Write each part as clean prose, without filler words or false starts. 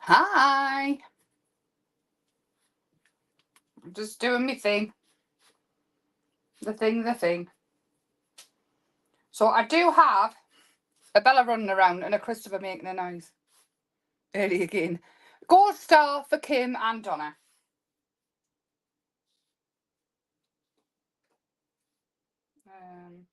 Hi. I'm just doing my thing. The thing. So I do have a Bella running around and a Christopher making a noise. Early again. Gold star for Kim and Donna. Um,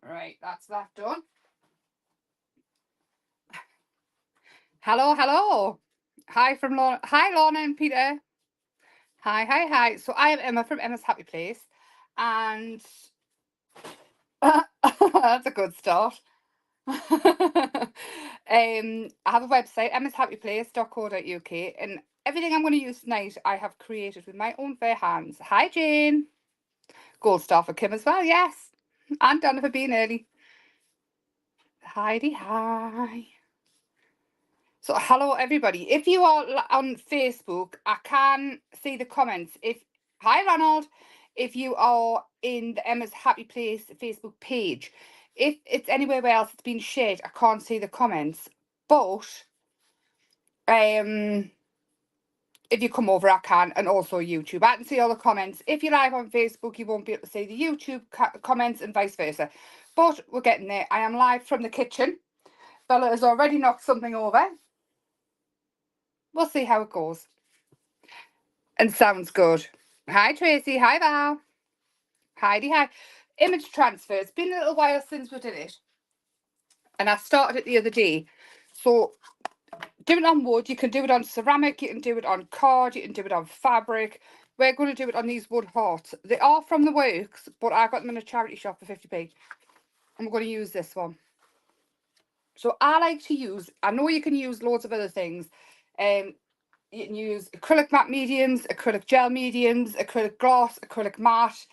right, that's that done. Hello, hello. Hi from Lorna. Hi, Lorna and Peter. Hi, hi, hi. So I am Emma from Emma's Happy Place, and that's a good start. I have a website, emmashappyplace.co.uk, and everything I'm going to use tonight I have created with my own fair hands. Hi, Jane. Gold star for Kim as well, yes. And Donna for being early. Heidi, hi. So, hello, everybody. If you are on Facebook, I can see the comments. Hi, Ronald. If you are in the Emma's Happy Place Facebook page, if it's anywhere else it's been shared, I can't see the comments. But if you come over, I can, and also YouTube. I can see all the comments. If you're live on Facebook, you won't be able to see the YouTube comments and vice versa. But we're getting there. I am live from the kitchen. Bella has already knocked something over. We'll see how it goes. And sounds good. Hi, Tracy. Hi, Val. Heidi, hi. Image transfer. It's been a little while since we did it. And I started it the other day. So do it on wood, you can do it on ceramic, you can do it on card, you can do it on fabric. We're going to do it on these wood hearts. They are from the works, but I got them in a charity shop for 50p. And we're going to use this one. So I like to use, I know you can use loads of other things. You can use acrylic matte mediums, acrylic gel mediums, acrylic gloss, acrylic matte,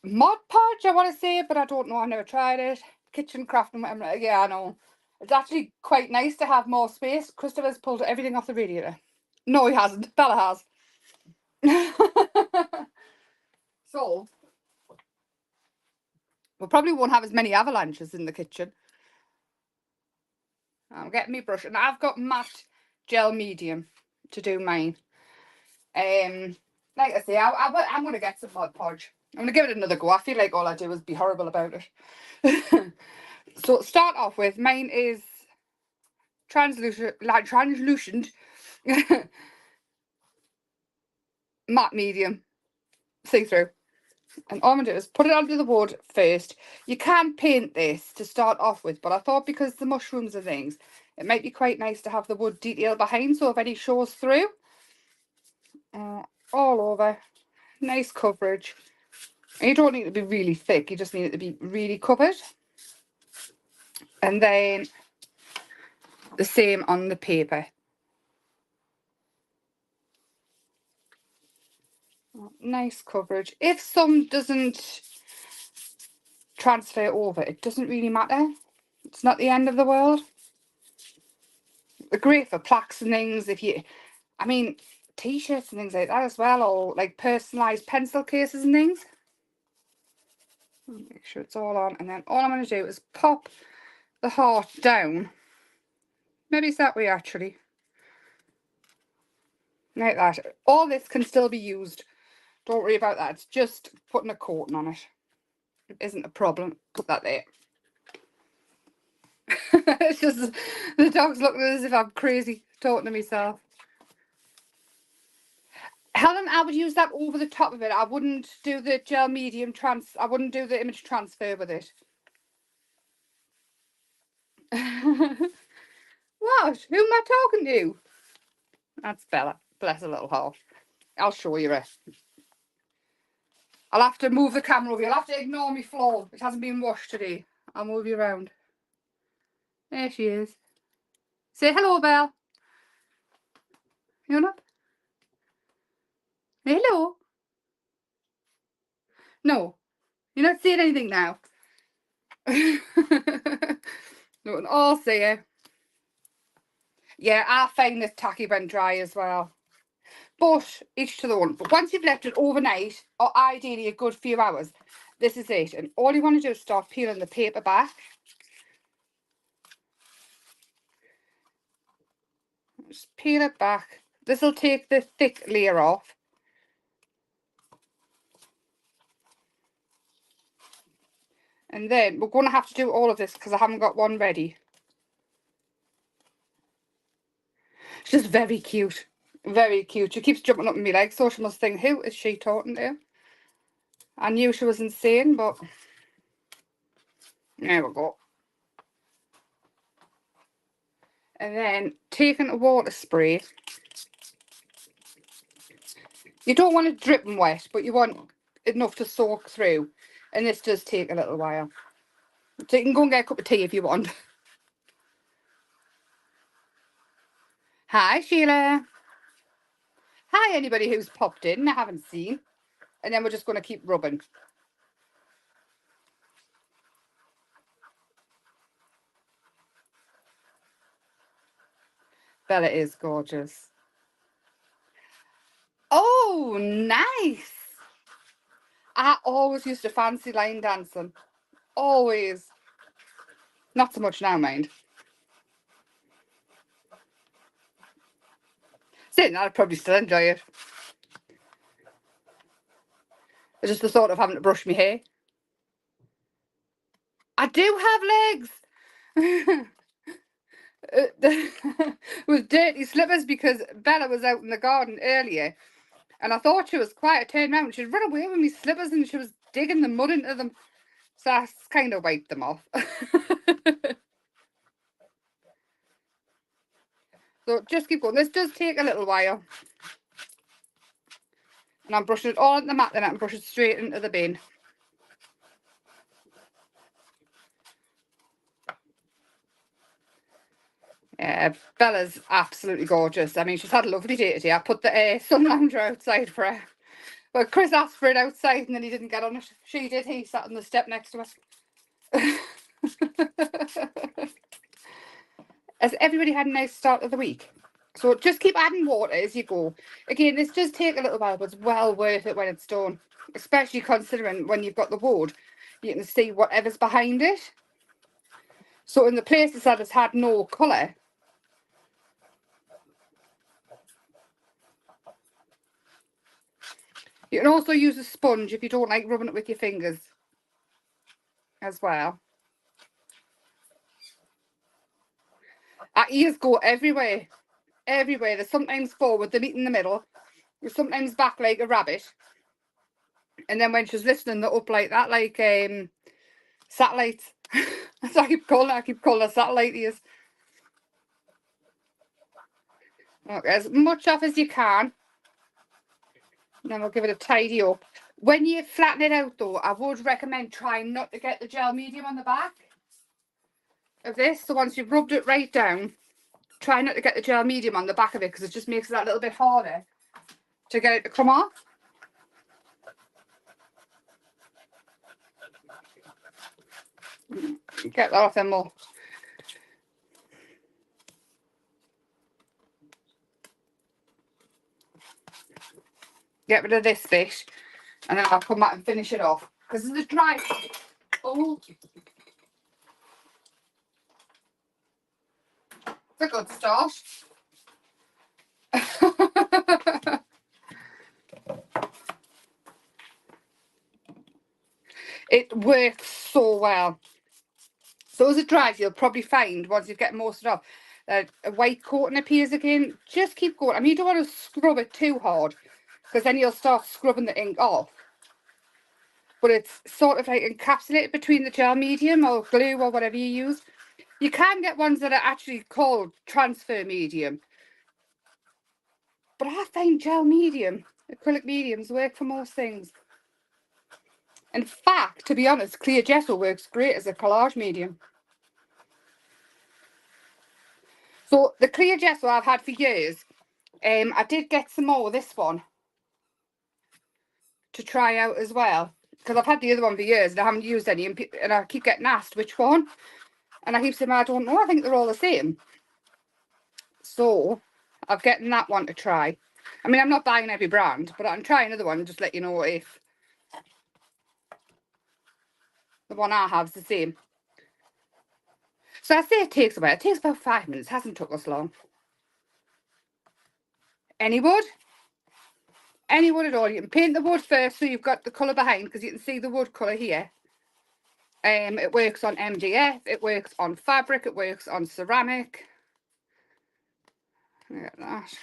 Mod Podge, I want to say, but I don't know, I've never tried it. Kitchen craft and whatever, yeah, I know. It's actually quite nice to have more space. Christopher's pulled everything off the radiator. No, he hasn't. Bella has. So, we probably won't have as many avalanches in the kitchen. I'm getting my brush, and I've got matte gel medium to do mine. Like I say, I'm going to get some Mod Podge. I'm going to give it another go. I feel like all I do is be horrible about it. So, start off with, mine is translucent matte medium see-through, and all I'm gonna do is put it onto the wood first. You can paint this to start off with, but I thought because the mushrooms and things, it might be quite nice to have the wood detail behind, so if any shows through, all over, nice coverage. And you don't need it to be really thick, you just need it to be really covered. And then the same on the paper. Nice coverage. If some doesn't transfer over, it doesn't really matter. It's not the end of the world. They're great for plaques and things. If you, I mean, t-shirts and things like that as well, or like personalised pencil cases and things. Make sure it's all on, and then all I'm going to do is pop the heart down. Maybe it's that way actually. Like that. All this can still be used. Don't worry about that. It's just putting a coating on it. It isn't a problem. Put that there. It's just the dog's looking as if I'm crazy talking to myself. Helen, I would use that over the top of it. I wouldn't do the gel medium I wouldn't do the image transfer with it. What? Who am I talking to? That's Bella. Bless her little heart. I'll show you her. I'll have to move the camera over. You'll have to ignore me floor. It hasn't been washed today. I'll move you around. There she is. Say hello, Belle. You're not? Hello. No. You're not saying anything now. No, and I'll see you. Yeah, I find this tacky when dry as well. But each to their own. But once you've left it overnight, or ideally a good few hours, this is it. And all you want to do is start peeling the paper back. Just peel it back. This will take the thick layer off. And then we're going to have to do all of this because I haven't got one ready. She's very cute. Very cute. She keeps jumping up on me legs, so she must think, who is she talking to? I knew she was insane, but there we go. And then taking a water spray. You don't want it dripping wet, but you want enough to soak through. And this does take a little while. So you can go and get a cup of tea if you want. Hi, Sheila. Hi, anybody who's popped in I haven't seen. And then we're just going to keep rubbing. Bella is gorgeous. Oh, nice. I always used to fancy line dancing. Always. Not so much now, mind. Saying that, I'd probably still enjoy it. It's just the thought of having to brush my hair. I do have legs. With dirty slippers because Bella was out in the garden earlier and I thought she was quiet, turned around, she'd run away with me slippers and she was digging the mud into them. So I kind of wiped them off. So just keep going. This does take a little while. And I'm brushing it all on the mat, then I can brush it straight into the bin. Yeah, Bella's absolutely gorgeous. I mean, she's had a lovely day today. I put the sun lounger outside for her. Well, Chris asked for it outside and then he didn't get on it. She did. He sat on the step next to us. Has everybody had a nice start of the week? So just keep adding water as you go. Again, this does take a little while, but it's well worth it when it's done. Especially considering when you've got the wood, you can see whatever's behind it. So in the places that it's had no colour, you can also use a sponge if you don't like rubbing it with your fingers as well. Our ears go everywhere. Everywhere. They're sometimes forward, they meet in the middle. They're sometimes back like a rabbit. And then when she's listening, they're up like that, like satellites. That's what I keep calling her satellite ears. Okay, as much off as you can. And then we'll give it a tidy up. When you flatten it out though, I would recommend trying not to get the gel medium on the back of this. So once you've rubbed it right down, try not to get the gel medium on the back of it because it just makes it that little bit harder to get it to come off. Get that off then more. Get rid of this bit and then I'll come back and finish it off because it's dry. Oh, it's a good start. It works so well. So as it dries, you'll probably find once you've got most of it off, a white coating appears again. Just keep going. I mean, you don't want to scrub it too hard because then you'll start scrubbing the ink off. But it's sort of like encapsulated between the gel medium or glue or whatever you use. You can get ones that are actually called transfer medium. But I find gel medium, acrylic mediums work for most things. In fact, to be honest, clear gesso works great as a collage medium. So the clear gesso I've had for years, I did get some more of this one to try out as well. Because I've had the other one for years and I haven't used any and I keep getting asked which one. And I keep saying, I don't know, I think they're all the same. So I've gotten that one to try. I mean, I'm not buying every brand, but I'm trying another one just let you know if The one I have is the same. So I say it takes a while. It takes about 5 minutes. It hasn't took us long. Any wood? Any wood at all. You can paint the wood first so you've got the colour behind, because you can see the wood colour here. It works on MDF, it works on fabric, it works on ceramic. Look at that.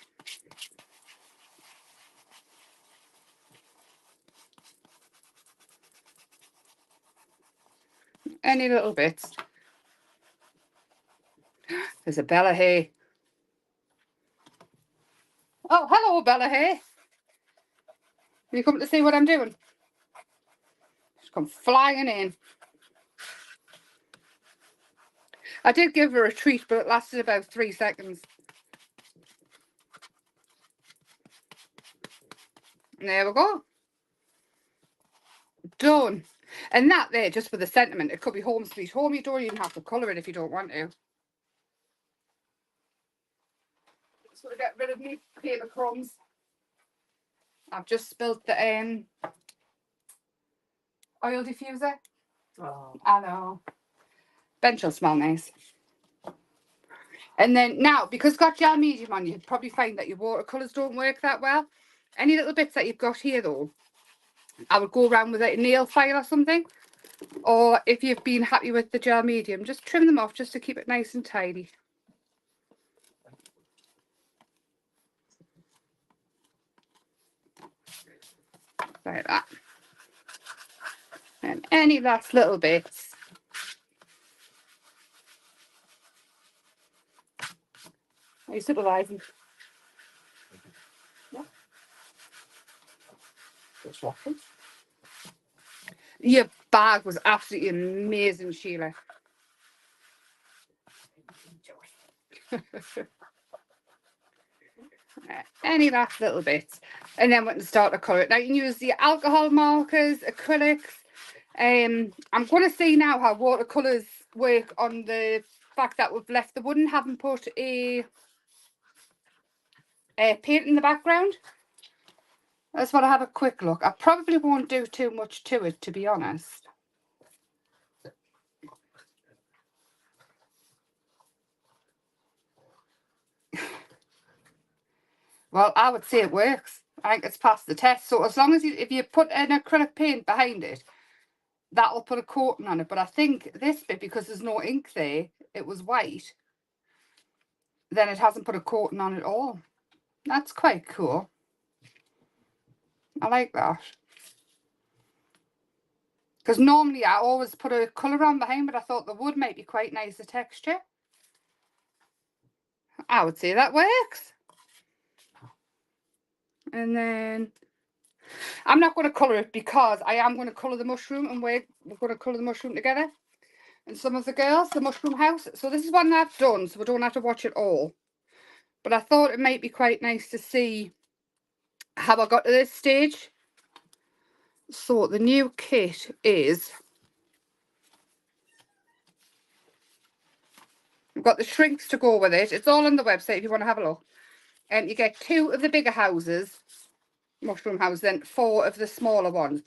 Any little bits. There's a Bella here. Oh, hello, Bella here. You come to see what I'm doing? She's come flying in. I did give her a treat, but it lasted about 3 seconds. And there we go. Done. And that there, just for the sentiment, it could be home sweet home. You don't even have to colour it if you don't want to. Just want to get rid of me paper crumbs. I've just spilt the oil diffuser. Oh. I know. Bench will smell nice. And then now, because it's got gel medium on, you'd probably find that your watercolours don't work that well. Any little bits that you've got here though, I would go around with a nail file or something. Or if you've been happy with the gel medium, just trim them off just to keep it nice and tidy. Like that. And any last little bits. Are you supervising? Yeah. Just walking. Your bag was absolutely amazing, Sheila. Any last little bits. And then we can start to colour it. Now you can use the alcohol markers, acrylics. I'm going to see now how watercolours work on the fact that we've left the wood and haven't put a paint in the background. I just want to have a quick look. I probably won't do too much to it, to be honest. Well, I would say it works. I think it's passed the test. So as long as if you put an acrylic paint behind it, that'll put a coating on it. But I think this bit, because there's no ink there, it was white, then it hasn't put a coating on it at all. That's quite cool. I like that. Because normally I always put a colour on behind, but I thought the wood might be quite nice, the texture. I would say that works. And then I'm not going to colour it because I am going to colour the mushroom, and we're going to colour the mushroom together. And some of the girls, the mushroom house. So this is one I've done, so we don't have to watch it all. But I thought it might be quite nice to see how I got to this stage. So the new kit is, I've got the shrinks to go with it. It's all on the website if you want to have a look. And you get 2 of the bigger houses, mushroom house, then 4 of the smaller ones.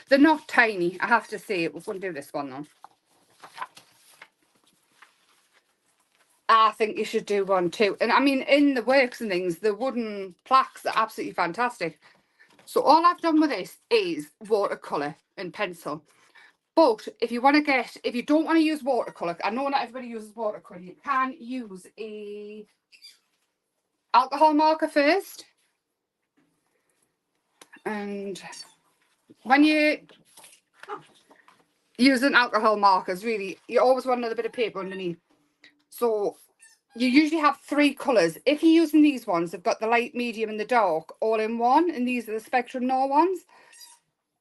They're not tiny, I have to say. We're going to do this one though. I think you should do one too. And I mean, in the works and things, the wooden plaques are absolutely fantastic. So all I've done with this is watercolour and pencil. But if you want to get, if you don't want to use watercolour, I know not everybody uses watercolour, you can use a alcohol marker first. And when you using alcohol markers, really, you always want another bit of paper underneath. So you usually have 3 colours. If you're using these ones, they've got the light, medium and the dark all in one, and these are the Spectrum Noir ones.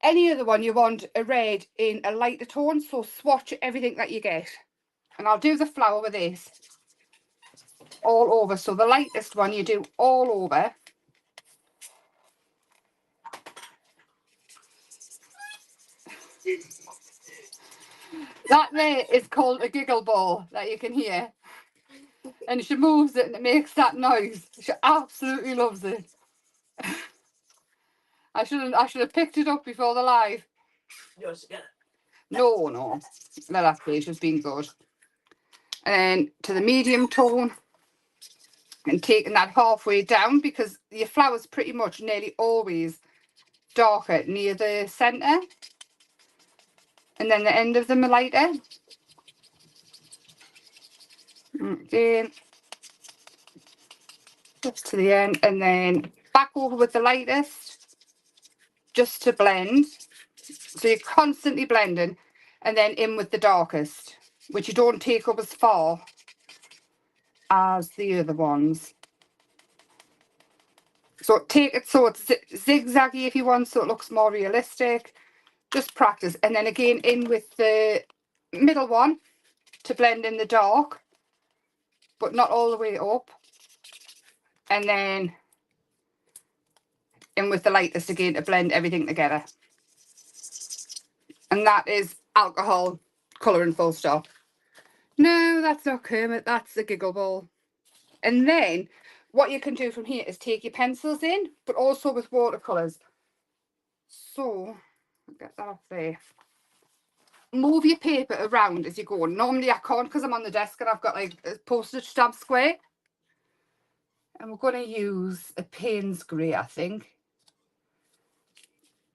Any other one you want a red in a lighter tone, so swatch everything that you get. And I'll do the flower with this all over. So the lightest one you do all over. That there is called a giggle ball that you can hear. And she moves it and it makes that noise. She absolutely loves it. I should have picked it up before the live. No. Lilac beige has been good. And then to the medium tone and taking that halfway down, because your flower's pretty much nearly always darker near the centre. And then the end of them are lighter. Again, just to the end, and then back over with the lightest, just to blend. So you're constantly blending, and then in with the darkest, which you don't take up as far as the other ones. So take it so it's zigzaggy if you want, so it looks more realistic. Just practice. And then again in with the middle one to blend in the dark, but not all the way up. And then in with the lightest again to blend everything together. And that is alcohol colouring, full stop. No, that's not Kermit, that's the Giggle Ball. And then what you can do from here is take your pencils in, but also with watercolours. So, I'll get that off there. Move your paper around as you go. Normally I can't because I'm on the desk and I've got like a postage stamp square. And we're going to use a Payne's Grey, I think.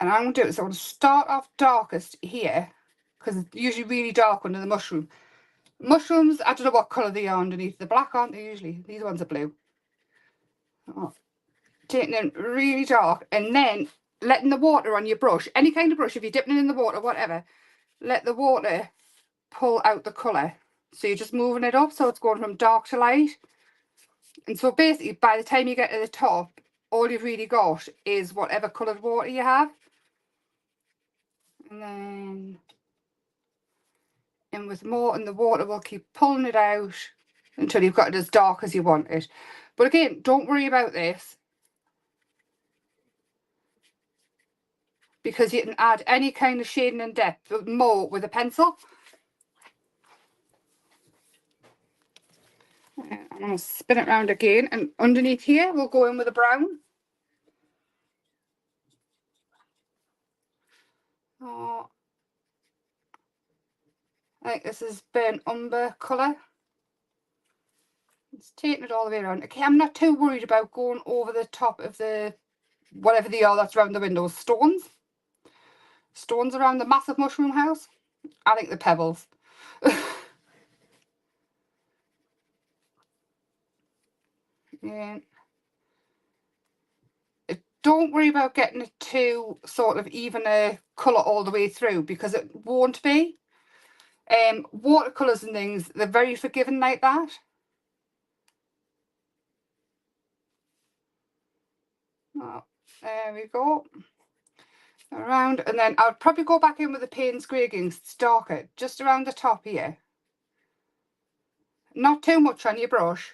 And I'm going to do it. So I'm going to start off darkest here, because it's usually really dark under the mushroom. Mushrooms, I don't know what colour they are underneath. They're black, aren't they, usually? These ones are blue. Oh, taking them really dark, and then letting the water on your brush, any kind of brush, if you're dipping it in the water, whatever, let the water pull out the colour. So you're just moving it up, so it's going from dark to light. And so basically, by the time you get to the top, all you've really got is whatever coloured water you have. And then in with more, and the water will keep pulling it out until you've got it as dark as you want it. But again, don't worry about this, because you can add any kind of shading and depth more with a pencil. I'm going to spin it around again, and underneath here we'll go in with a brown. Oh, I think this is burnt umber colour. It's taking it all the way around. Okay, I'm not too worried about going over the top of the whatever they are that's around the windows. Stones around the massive mushroom house. I think the pebbles. Yeah. Don't worry about getting it too sort of even a colour all the way through, because it won't be. Watercolours and things, they're very forgiving like that. Oh, there we go. Around, and then I'll probably go back in with the Payne's Grey again, it's darker, just around the top here. Not too much on your brush,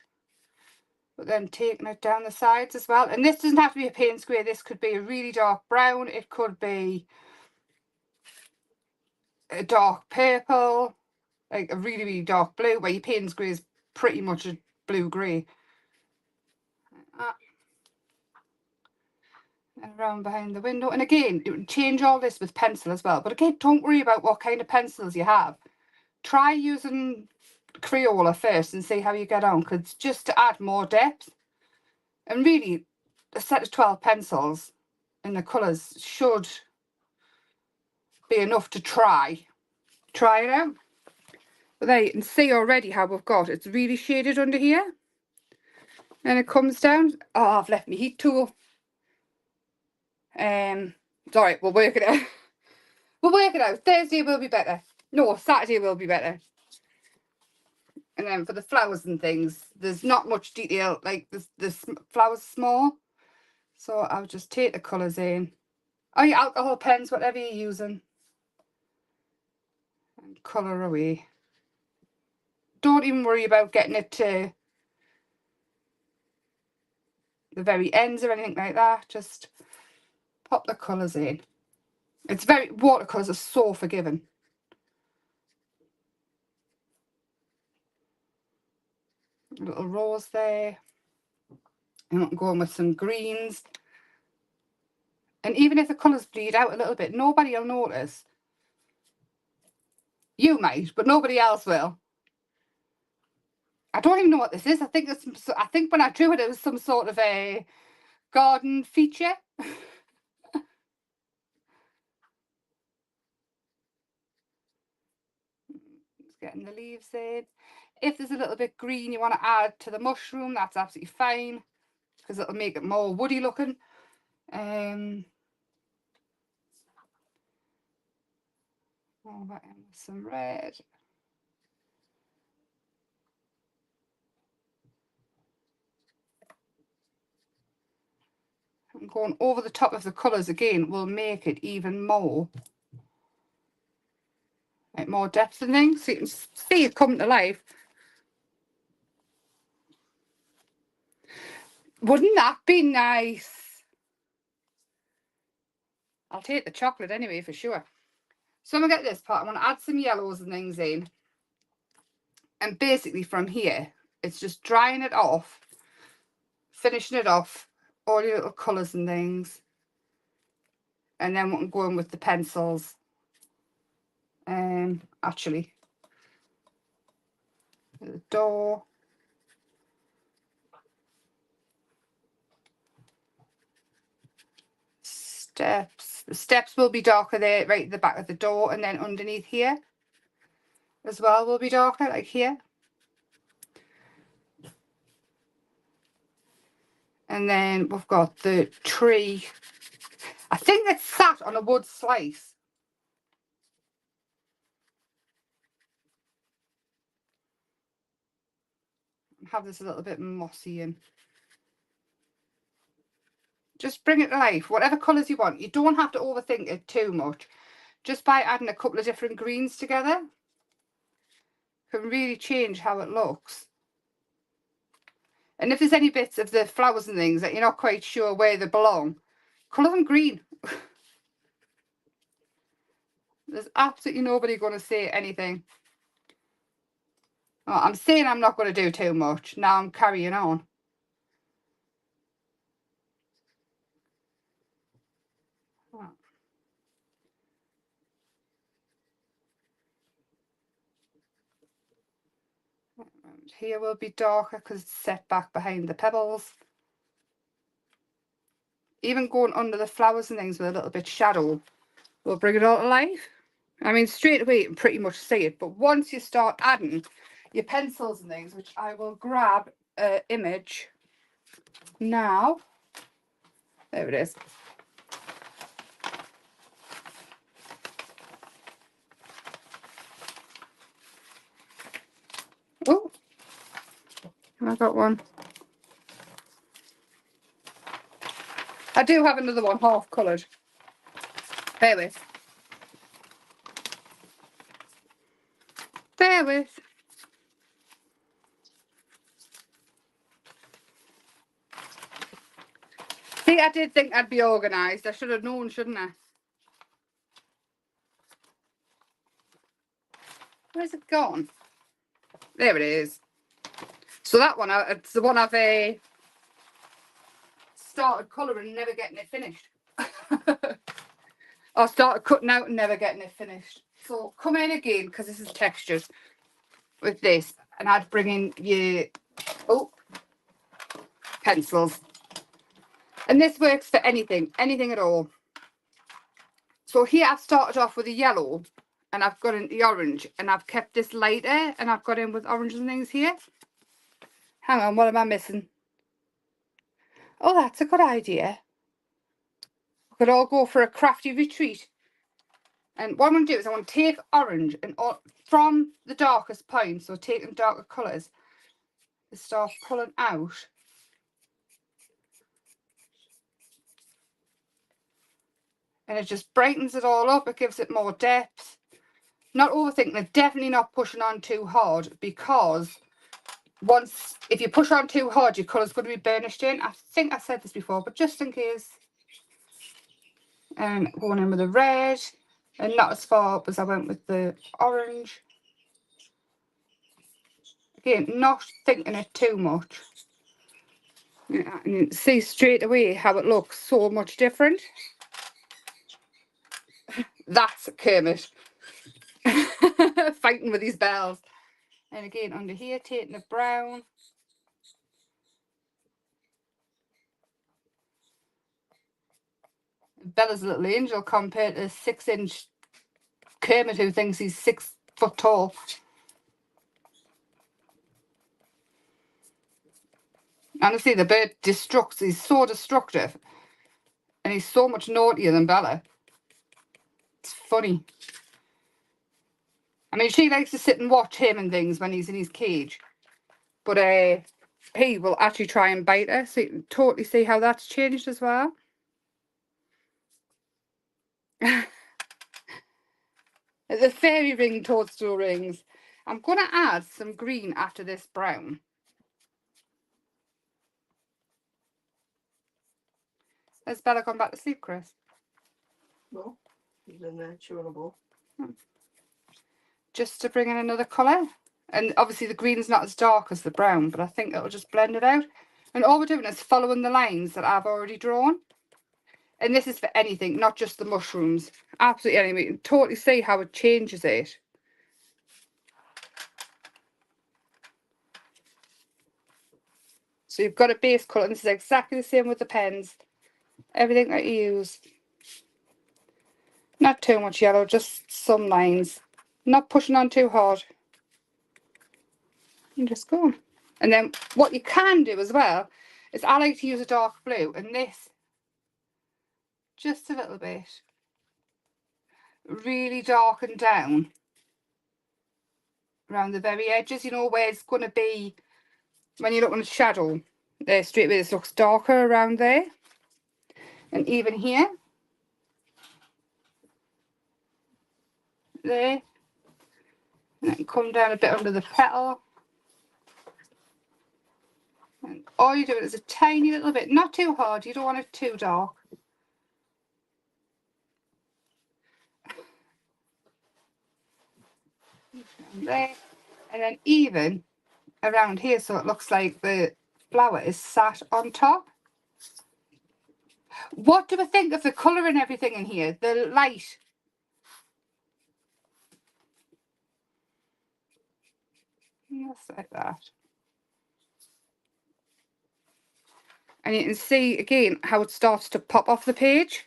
but then taking it down the sides as well. And this doesn't have to be a Payne's Grey, this could be a really dark brown, it could be a dark purple, like a really, really dark blue, where your Payne's Grey is pretty much a blue-grey. And around behind the window. And again, it would change all this with pencil as well. But again, don't worry about what kind of pencils you have. Try using Crayola first and see how you get on, because just to add more depth. And really, a set of 12 pencils and the colours should be enough to try it out. But there you can see already how we've got it's really shaded under here, and it comes down. Oh, I've left my heat tool. It's all right, we'll work it out. We'll work it out. Thursday will be better. No, Saturday will be better. And then for the flowers and things, there's not much detail. Like this flowers small, so I'll just take the colours in. Oh, your alcohol pens, whatever you're using, and colour away. Don't even worry about getting it to the very ends or anything like that. Just pop the colours in. It's very, watercolours are so forgiving. A little rose there. And I'm going with some greens. And even if the colours bleed out a little bit, nobody will notice. You might, but nobody else will. I don't even know what this is. I think when I drew it, it was some sort of a garden feature. Just getting the leaves in. If there's a little bit green you want to add to the mushroom, that's absolutely fine, because it'll make it more woody looking. Some red. And going over the top of the colours again will make it even more, like more depth and things, so you can see it come to life. Wouldn't that be nice? I'll take the chocolate anyway for sure. So I'm going to get this part. I want to add some yellows and things in. And basically from here, it's just drying it off, finishing it off, all your little colours and things. And then we can go in with the pencils. Actually, the door. Steps. The steps will be darker there, right at the back of the door, and then underneath here as well will be darker, like here. And then we've got the tree. I think it's sat on a wood slice. Have this a little bit mossy and just bring it to life, whatever colours you want. You don't have to overthink it too much. Just by adding a couple of different greens together can really change how it looks. And if there's any bits of the flowers and things that you're not quite sure where they belong, colour them green. There's absolutely nobody going to say anything. Oh, I'm saying I'm not going to do too much. Now I'm carrying on. Here will be darker because it's set back behind the pebbles. Even going under the flowers and things with a little bit shadow will bring it all to life. I mean, straight away you can pretty much see it, but once you start adding your pencils and things, which I will grab an image now. There it is. Oh, I got one. I do have another one half coloured. Bear with. Bear with. See, I did think I'd be organised. I should have known, shouldn't I? Where's it gone? There it is. So that one, it's the one I've started colouring and never getting it finished. I started cutting out and never getting it finished. So come in again, because this is textures with this, and I'd bring in your pencils. And this works for anything at all. So here I've started off with a yellow, and I've got in the orange, and I've kept this lighter, and I've got in with orange and things here. Hang on, what am I missing? Oh, that's a good idea. We could all go for a crafty retreat. And what I'm going to do is I want to take orange and from the darkest point, so taking darker colours, start pulling out. And it just brightens it all up. It gives it more depth. Not overthinking it. Definitely not pushing on too hard, because if you push on too hard, your colour's going to be burnished in. I think I said this before, but just in case. And going in with the red, and not as far up as I went with the orange. Again, not thinking it too much. Yeah, and you can see straight away how it looks so much different. That's Kermit. fighting with these bells. And again, under here, taking the brown. Bella's a little angel compared to 6-inch Kermit, who thinks he's 6 foot tall. Honestly, the bird destructs. He's so destructive. And he's so much naughtier than Bella. It's funny. I mean, she likes to sit and watch him and things when he's in his cage. But he will actually try and bite her. So you can totally see how that's changed as well. The fairy ring toadstool rings. I'm going to add some green after this brown. Has Bella gone back to sleep, Chris? No, he's in there chewing a ball. Just to bring in another colour. And obviously the green's not as dark as the brown, but I think it'll just blend it out. And all we're doing is following the lines that I've already drawn. And this is for anything, not just the mushrooms. Absolutely anything. You can totally see how it changes it. So you've got a base colour, and this is exactly the same with the pens. Everything that you use. Not too much yellow, just some lines. Not pushing on too hard. And just go. And then what you can do as well is I like to use a dark blue, and this just a little bit really darken down around the very edges, you know, where it's going to be when you look on the shadow there straight away. This looks darker around there, and even here, there, and then come down a bit under the petal. And all you're doing is a tiny little bit, not too hard, you don't want it too dark. There, and then even around here, so it looks like the flower is sat on top. What do I think of the colour and everything in here? The light. Just like that. And you can see again how it starts to pop off the page.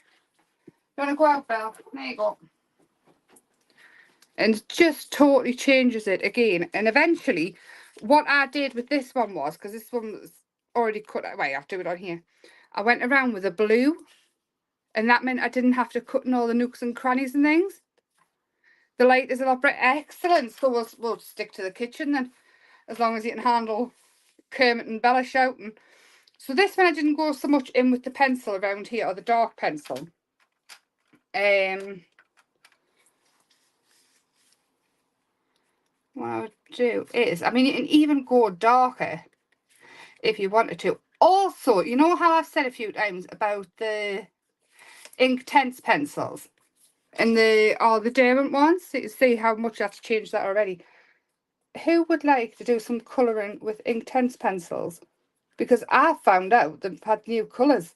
You want to go out, Belle? There you go. And just totally changes it again. And eventually, what I did with this one was, because this one was already cut out, wait, I have to do it on here. I went around with a blue, and that meant I didn't have to cut in all the nooks and crannies and things. The light is a lot bright. Excellent. So we'll stick to the kitchen then, as long as you can handle Kermit and Bella shouting. So this one I didn't go so much in with the pencil around here, or the dark pencil. What I would do is, I mean, you can even go darker if you wanted to. Also, you know how I've said a few times about the Inktense pencils and the Derwent ones? So you see how much I've changed that already. Who would like to do some colouring with Inktense pencils? Because I found out they've had new colours.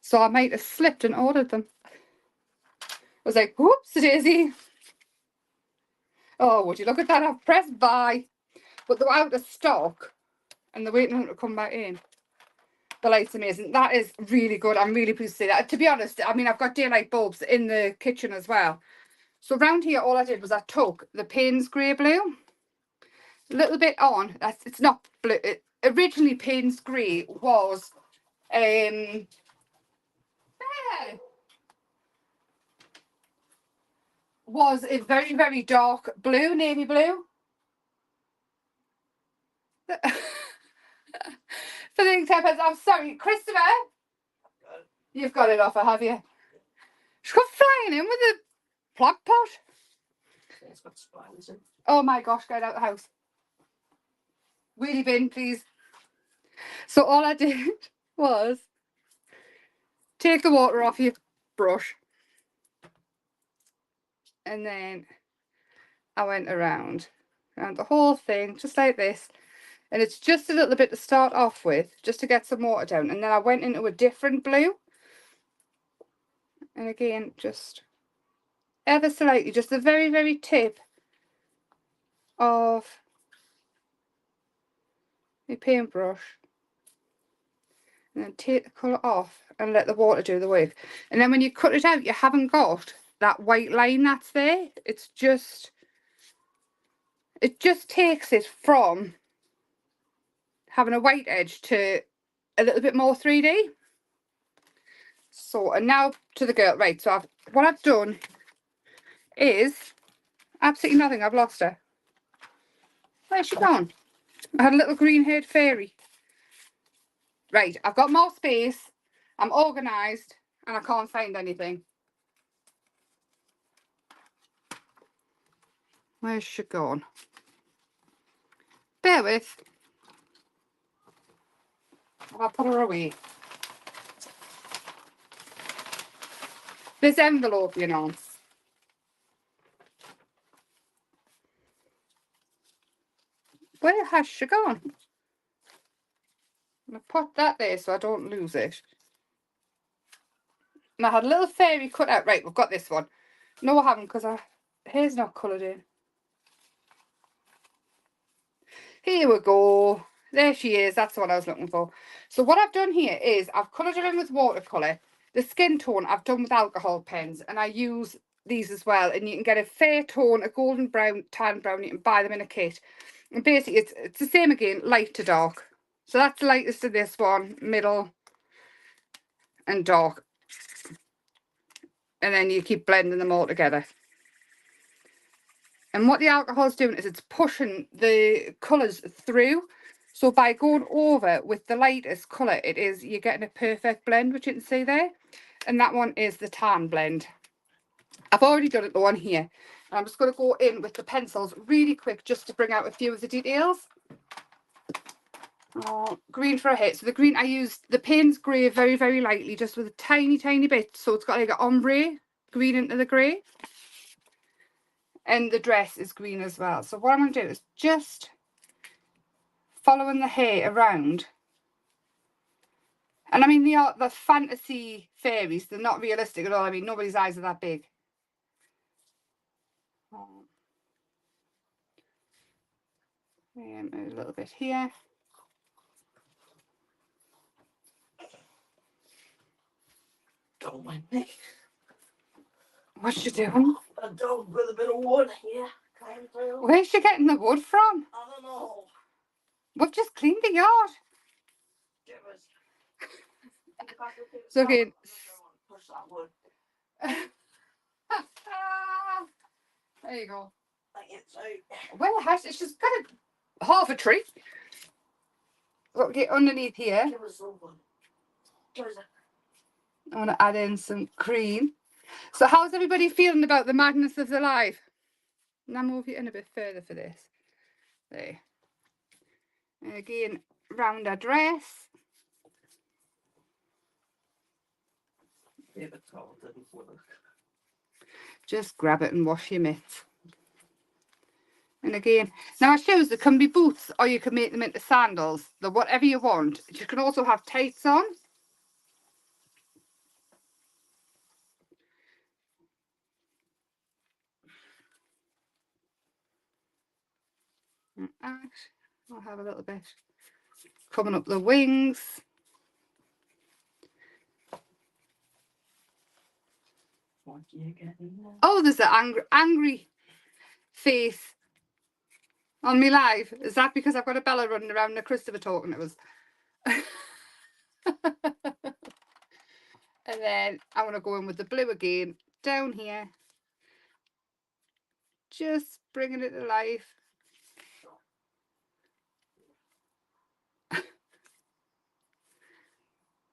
So I might have slipped and ordered them. I was like, whoops, daisy. Oh, would you look at that? I've pressed buy. But they're out of stock. And they're waiting for them to come back in. The light's amazing. That is really good. I'm really pleased to see that. To be honest, I mean, I've got daylight bulbs in the kitchen as well. So around here, all I did was I took the Payne's Grey Blue. A little bit on. It's not blue. Originally, Payne's Grey was... was a very, very dark blue, navy blue. For the Inktense, I'm sorry, Christopher. You've got it off her, have you? She's got flying in with a plant pot. It's got spines in. Oh my gosh, get out of the house. Wheelie bin, please. So all I did was take the water off your brush. And then I went around the whole thing, just like this. And it's just a little bit to start off with, just to get some water down. And then I went into a different blue. And again, just ever so lightly, just the very, very tip of my paintbrush and then take the colour off and let the water do the work. And then when you cut it out, you haven't got that white line that's there. It just takes it from having a white edge to a little bit more 3D. So, and now to the girl. Right, so what I've done is absolutely nothing. I've lost her. Where's she gone? I had a little green-haired fairy. Right, I've got more space. I'm organised and I can't find anything. Where's she gone? Bear with. I'll put her away. This envelope, you know. Where has she gone? I'm going to put that there so I don't lose it. And I had a little fairy cut out. Right, we've got this one. No, I haven't because her hair's not coloured in. Here we go. There she is. That's what I was looking for. So what I've done here is I've coloured her in with watercolour. The skin tone I've done with alcohol pens, and I use these as well. And you can get a fair tone, a golden brown, tan brown. You can buy them in a kit. And basically it's the same again, light to dark. So that's the lightest of this one, middle and dark. And then you keep blending them all together. And what the alcohol is doing is it's pushing the colours through. So by going over with the lightest colour, you're getting a perfect blend, which you can see there. And that one is the tan blend. I've already done it though on here. And I'm just going to go in with the pencils really quick just to bring out a few of the details. Oh, green for a hit. So the green, I used the pain's grey very, very lightly, just with a tiny, tiny bit. So it's got like an ombre green into the grey. And the dress is green as well. So what I'm going to do is just following the hair around. And I mean, they are the fantasy fairies. They're not realistic at all. I mean, nobody's eyes are that big. A little bit here. Don't mind me. What's she doing? A dog with a bit of wood here. Where's she getting the wood from? I don't know. We've just cleaned the yard. So again, push that wood. There you go. Like it's out. Well, she's got half a tree. Look, get underneath here. Give us some wood. Give us I want to add in some cream. So how's everybody feeling about the madness of the life? Now move it in a bit further for this. There. And again, round our dress. Yeah, but towel didn't work. Just grab it and wash your mitts. And again, now our shoes, they can be boots or you can make them into sandals. They're whatever you want. You can also have tights on. And I'll have a little bit coming up the wings. What do you get in there? Oh, there's an angry face on me live. Is that because I've got a Bella running around and Christopher talking to us? And then I want to go in with the blue again down here. Just bringing it to life.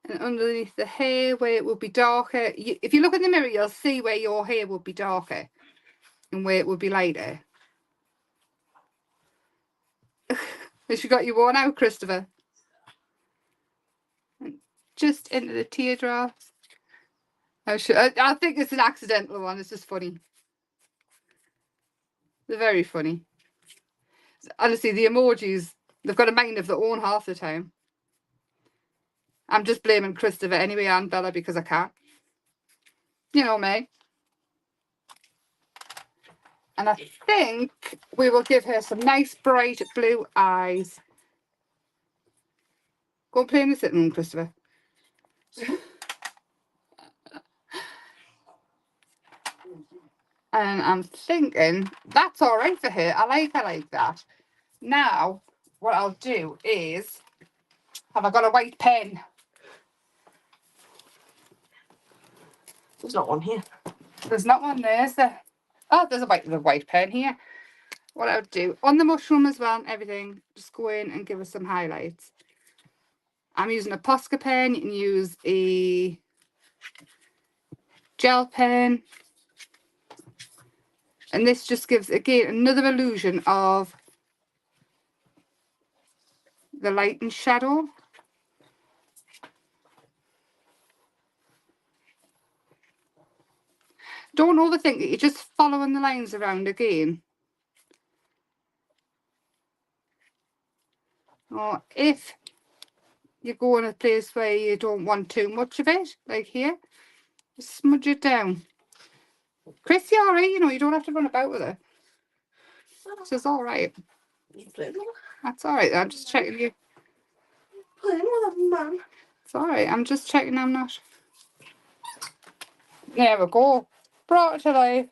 And underneath the hair where it will be darker. If you look in the mirror, you'll see where your hair will be darker and where it will be lighter. Has you got you worn out, Christopher? And just into the teardrops. I think it's an accidental one. It's just funny. They're very funny. Honestly, the emojis, they've got a mind of their own half the time. I'm just blaming Christopher anyway and Bella because I can't. You know me. And I think we will give her some nice bright blue eyes. Go and play in the sitting room, Christopher. And I'm thinking that's all right for her. I like that. Now, what I'll do is, have I got a white pen? There's not one here. There's not one there, is there? Oh, there's a white pen here. What I'll do on the mushroom as well and everything, just go in and give us some highlights. I'm using a Posca pen. You can use a gel pen. And this just gives, again, another illusion of the light and shadow. Don't overthink it. You're just following the lines around again. Or if you go in a place where you don't want too much of it, like here, just smudge it down. Chris, you all right? You know, you don't have to run about with it. This is all right. You playing with it? That's all right. I'm just checking you. Playing with it, man. It's all right. I'm just checking I'm not. There we go. Brought it to life.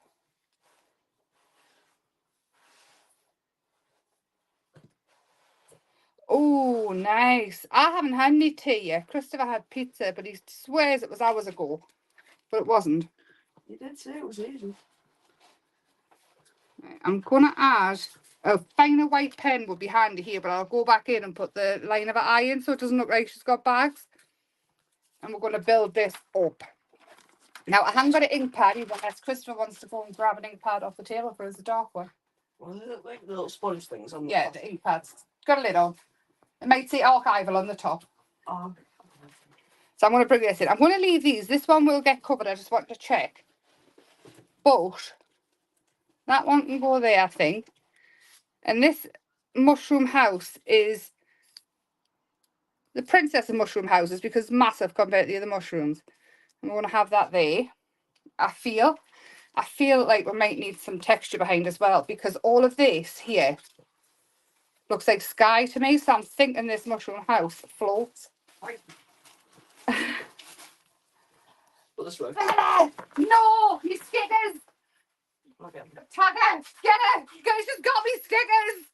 Oh, nice. I haven't had any tea yet. Christopher had pizza, but he swears it was hours ago. But it wasn't. You did say it was easy. Right, I'm going to add a finer white pen would be handy here, but I'll go back in and put the line of her eye in so it doesn't look like she's got bags. And we're going to build this up. Now, I haven't got an ink pad even unless Christopher wants to go and grab an ink pad off the table for us, the dark one. Well, they look like the little sponge things on the Yeah, the ink pads. It's got a lid on. It might say archival on the top. Oh. So I'm going to bring this in. I'm going to leave these. This one will get covered. I just want to check. But that one can go there, I think. And this mushroom house is the princess of mushroom houses because it's massive compared to the other mushrooms. I'm going to have that there. I feel like we might need some texture behind as well because all of this here looks like sky to me. So I'm thinking this mushroom house floats. Put this way. No, you stickers! Okay. Tagger, get her! You guys just got me stickers!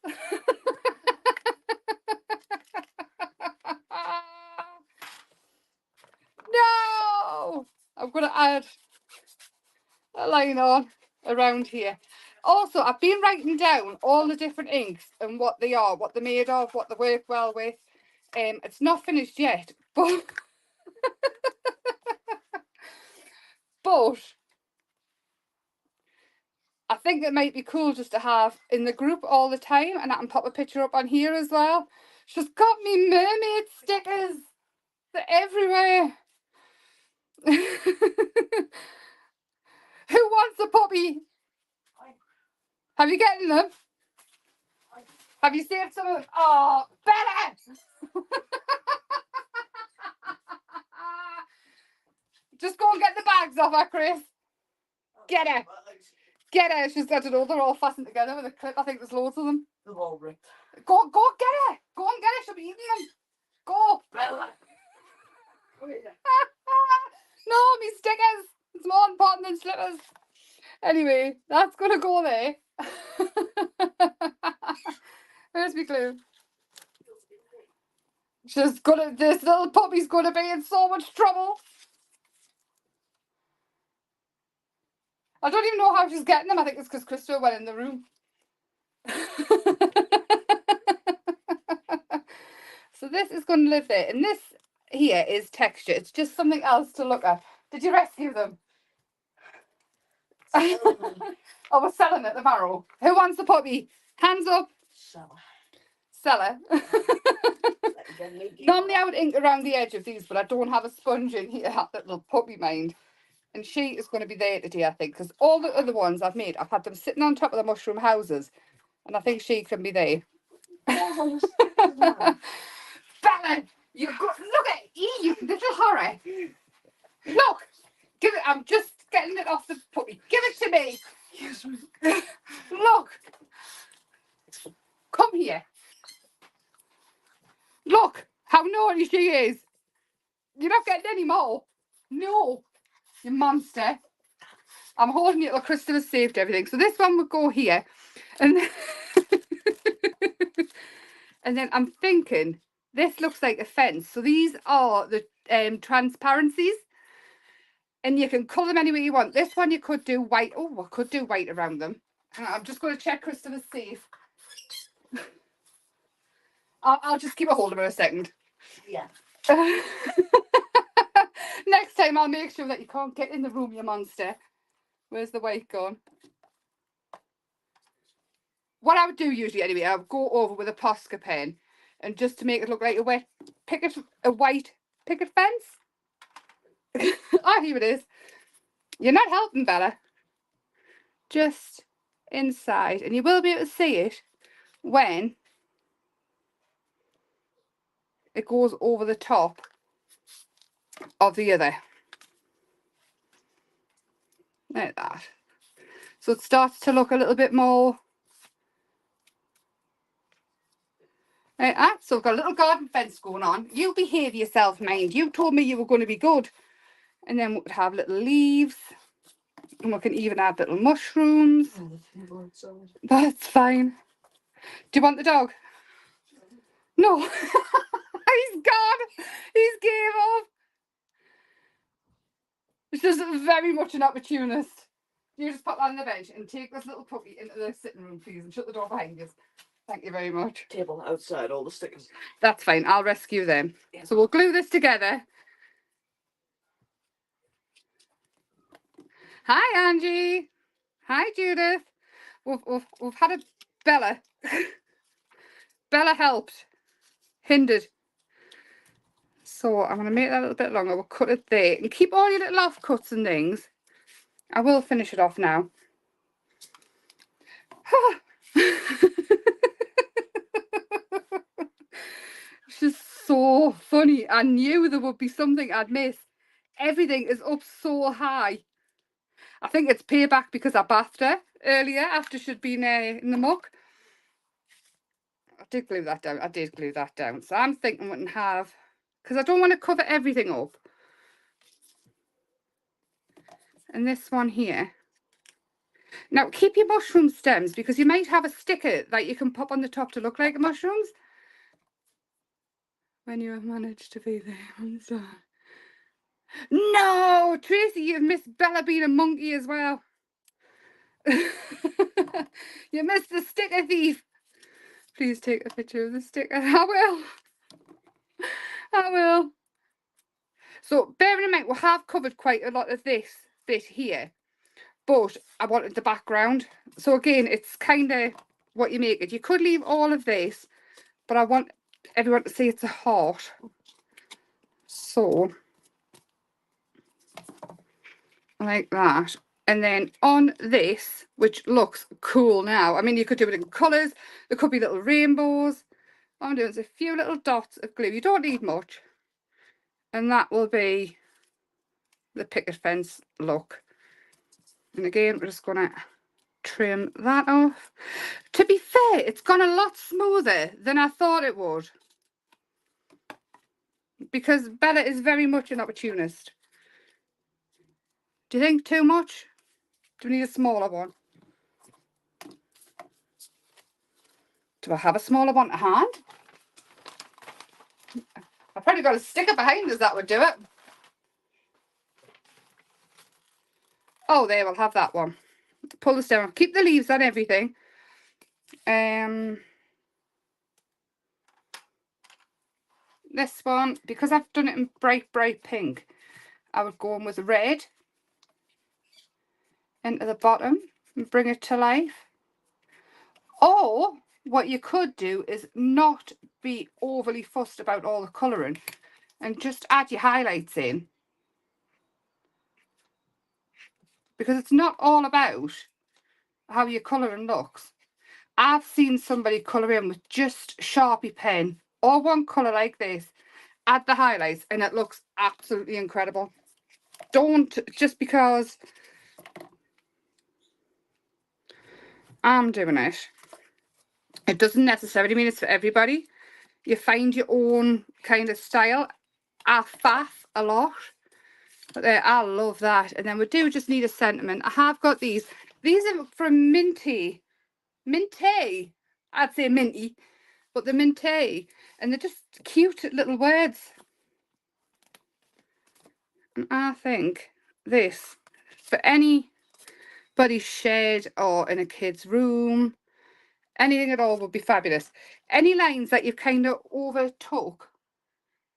No! I'm going to add a line on around here. Also, I've been writing down all the different inks and what they are, what they're made of, what they work well with. It's not finished yet, but but I think it might be cool just to have in the group all the time, and I can pop a picture up on here as well. She's got me mermaid stickers. They're everywhere. Who wants a puppy? Have you gotten them? Have you saved some of them? Oh, better! Just go and get the bags off her, Chris. Get her. Get her. She's got it all. They're all fastened together with a clip. I think there's loads of them. They're all ripped. Go get her. Go and get her. She'll be eating them. Go. No, me stickers. It's more important than slippers. Anyway, that's going to go there. Where's my glue? This little puppy's going to be in so much trouble. I don't even know how she's getting them. I think it's because Christopher went in the room. So this is going to live there. And this here is texture. It's just something else to look at. Did you rescue them? Oh, we're selling it tomorrow. Who wants the puppy? Hands up. Seller. Normally I would ink around the edge of these, but I don't have a sponge in here. That little puppy mind. And she is going to be there today, I think, because all the other ones I've made, I've had them sitting on top of the mushroom houses. And I think she can be there. Bella, you go, look at you, little horror. Look, give it. I'm just getting it off the puppy. Give it to me. No, you monster. I'm holding it till Christopher's saved everything. So this one would go here. And then, and then I'm thinking, this looks like a fence. So these are the transparencies. And you can colour them any way you want. This one you could do white. Oh, I could do white around them. Hang on, I'm just going to check Christopher's safe. I'll just keep a hold of her a second. Yeah. Next time I'll make sure that you can't get in the room, you monster. Where's the white gone? What I would do usually anyway, I would go over with a Posca pen and just to make it look like a white picket fence. Oh, here it is. You're not helping, Bella. Just inside. And you will be able to see it when it goes over the top of the other. Like that. So it starts to look a little bit more like that. So we've got a little garden fence going on. You behave yourself, mind. You told me you were going to be good. And then we would have little leaves. And we can even add little mushrooms. Oh, the table outside. That's fine. Do you want the dog? No. He's gone. He's gave up. It's just very much an opportunist. You just pop that on the bench and take this little puppy into the sitting room, please, and shut the door behind you. Thank you very much. Table outside, all the stickers. That's fine. I'll rescue them. Yeah. So we'll glue this together. Hi, Angie. Hi, Judith. We've had a Bella. Bella helped. Hindered. So I'm going to make that a little bit longer. We'll cut it there. And keep all your little offcuts and things. I will finish it off now. It's just so funny. I knew there would be something I'd miss. Everything is up so high. I think it's payback because I bathed her earlier after she'd been in the muck. I did glue that down. I did glue that down. So I'm thinking we can have, because I don't want to cover everything up. And this one here. Now keep your mushroom stems because you might have a sticker that you can pop on the top to look like mushrooms. When you have managed to be there on the side. No, Tracy, you've missed Bella being a monkey as well. You missed the sticker thief. Please take a picture of the sticker. I will. I will. So bearing in mind, we have covered quite a lot of this bit here, but I wanted the background. So again, it's kind of what you make it. You could leave all of this, but I want everyone to see it's a heart. So like that. And then on this, which looks cool now. I mean, you could do it in colours. There could be little rainbows. All I'm doing is a few little dots of glue. You don't need much. And that will be the picket fence look. And again, we're just going to trim that off. To be fair, it's gone a lot smoother than I thought it would. Because Bella is very much an opportunist. Do you think too much? Do we need a smaller one? Do I have a smaller one to hand? I've probably got a sticker behind us that would do it. Oh, there, we'll have that one. Pull this down. Keep the leaves on everything. This one, because I've done it in bright, bright pink, I would go in with red into the bottom and bring it to life. Or what you could do is not be overly fussed about all the colouring and just add your highlights in. Because it's not all about how your colouring looks. I've seen somebody colour in with just Sharpie pen or one colour like this, add the highlights, and it looks absolutely incredible. Don't, just because I'm doing it, it doesn't necessarily mean it's for everybody. You find your own kind of style. I faff a lot. But there, I love that. And then we do just need a sentiment. I have got these. These are from Minty. Minty. I'd say Minty, but they're Minty. And they're just cute little words. And I think this, for anybody's shed or in a kid's room, anything at all would be fabulous. Any lines that you've kind of overtook,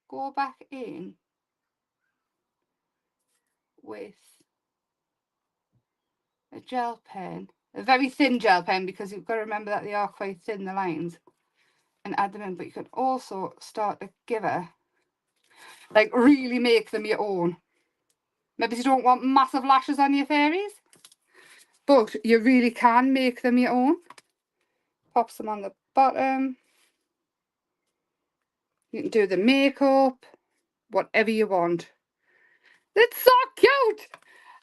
go back in with a gel pen, a very thin gel pen, because you've got to remember that they are quite thin, the lines, and add them in. But you can also start to give her, like, really make them your own. Maybe you don't want massive lashes on your fairies, but you really can make them your own. Pop some on the bottom. You can do the makeup, whatever you want. It's so cute.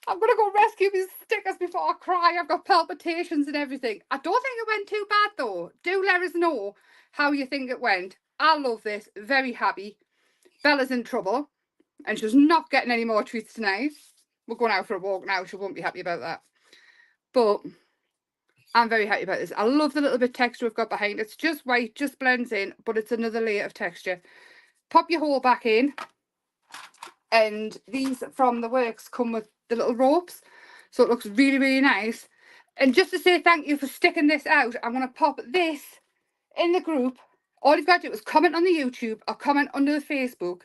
I'm going to go rescue these stickers before I cry. I've got palpitations and everything. I don't think it went too bad though. Do let us know how you think it went. I love this. Very happy. Bella's in trouble and she's not getting any more treats tonight. We're going out for a walk now. She won't be happy about that. But I'm very happy about this. I love the little bit of texture we've got behind. It's just white, just blends in, but it's another layer of texture. Pop your hole back in. And these from the works come with the little ropes, so it looks really, really nice. And just to say thank you for sticking this out, I'm going to pop this in the group. All you've got to do is comment on the YouTube or comment under the Facebook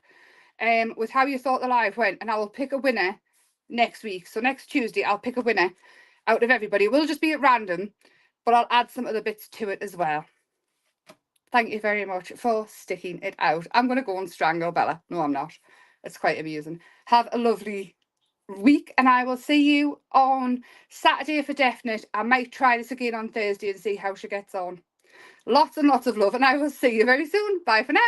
with how you thought the live went, and I will pick a winner next week. So next Tuesday I'll pick a winner out of everybody. It will just be at random, but I'll add some other bits to it as well. Thank you very much for sticking it out. I'm going to go and strangle Bella. No, I'm not. It's quite amusing. Have a lovely week, and I will see you on Saturday for definite. I might try this again on Thursday and see how she gets on. Lots and lots of love, and I will see you very soon. Bye for now.